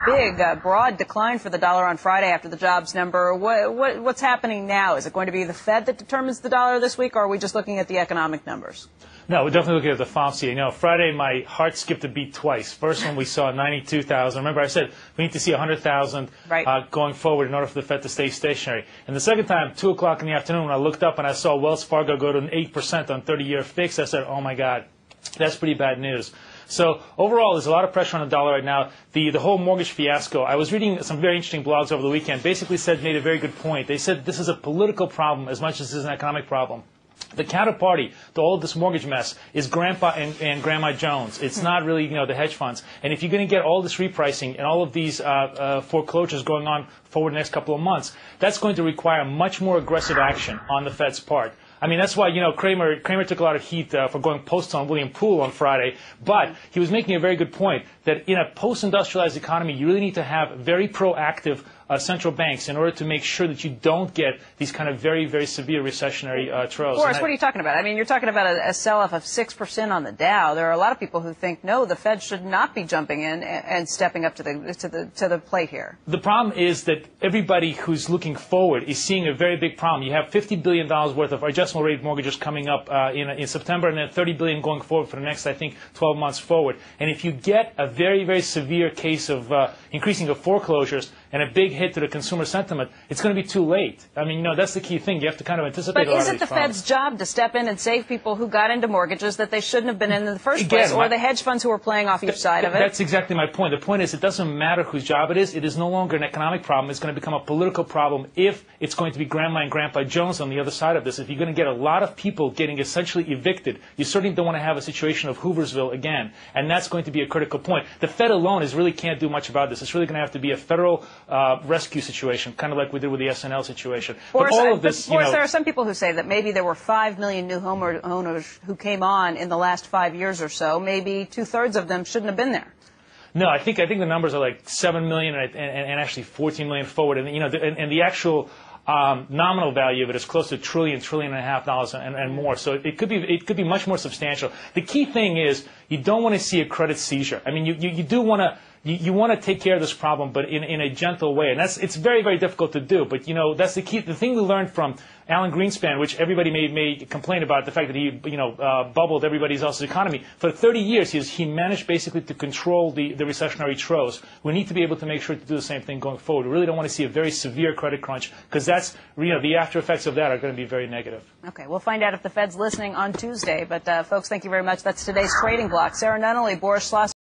big, broad decline for the dollar on Friday after the jobs number. What's happening now? Is it going to be the Fed that determines the dollar this week, or are we just looking at the economic numbers? No, we're definitely looking at the FOMC. You know, Friday, my heart skipped a beat twice. First when we saw 92,000. Remember, I said we need to see 100,000 going forward in order for the Fed to stay stationary. And the second time, 2 o'clock in the afternoon, when I looked up and I saw Wells Fargo go to an 8% on 30-year fix, I said, oh, my God, that's pretty bad news. So overall, there's a lot of pressure on the dollar right now. The whole mortgage fiasco, I was reading some very interesting blogs over the weekend, basically made a very good point. They said this is a political problem as much as this is an economic problem. The counterparty to all of this mortgage mess is Grandpa and Grandma Jones. It's not really, you know, the hedge funds. And if you're going to get all this repricing and all of these foreclosures going on forward the next couple of months, that's going to require much more aggressive action on the Fed's part. I mean, that's why, you know, Kramer took a lot of heat for going post on William Poole on Friday, but he was making a very good point that in a post-industrialized economy, you really need to have very proactive central banks in order to make sure that you don't get these kind of very, very severe recessionary throws. Boris, what are you talking about? I mean, you're talking about a sell-off of 6% on the Dow. There are a lot of people who think, no, the Fed should not be jumping in and stepping up to the plate here. The problem is that everybody who's looking forward is seeing a very big problem. You have $50 billion worth of adjustable rate mortgages coming up in September, and then $30 billion going forward for the next, I think, 12 months forward. And if you get a very, very severe case of increasing of foreclosures and a big hit to the consumer sentiment, it's going to be too late. I mean, you know, that's the key thing. You have to kind of anticipate a lot of these problems. But isn't the Fed's job to step in and save people who got into mortgages that they shouldn't have been in the first place, or the hedge funds who are playing off each side of it? That's exactly my point. The point is it doesn't matter whose job it is. It is no longer an economic problem. It's going to become a political problem if it's going to be Grandma and Grandpa Jones on the other side of this. If you're going to get a lot of people getting essentially evicted, you certainly don't want to have a situation of Hooversville again. And that's going to be a critical point. The Fed alone really can't do much about this. It's really going to have to be a federal rescue situation, kind of like we did with the SNL situation. Boris, but all of this, Boris, there are some people who say that maybe there were 5 million new homeowners who came on in the last 5 years or so. Maybe 2/3 of them shouldn't have been there. No, I think the numbers are like 7 million and actually 14 million forward, and you know, and the actual nominal value of it is close to $1 trillion, $1.5 trillion and more. So it could be much more substantial. The key thing is you don't want to see a credit seizure. I mean, you do want to. You want to take care of this problem, but in a gentle way, and it's very, very difficult to do. But you know, that's the key. The thing we learned from Alan Greenspan, which everybody may complain about, the fact that he bubbled everybody else's economy for 30 years. He managed basically to control the recessionary throes. We need to be able to make sure to do the same thing going forward. We really don't want to see a very severe credit crunch, because that's, you know, the after effects of that are going to be very negative. Okay, we'll find out if the Fed's listening on Tuesday. But folks, thank you very much. That's today's Trading Block. Sarah Nunnally, Boris Schlossberg.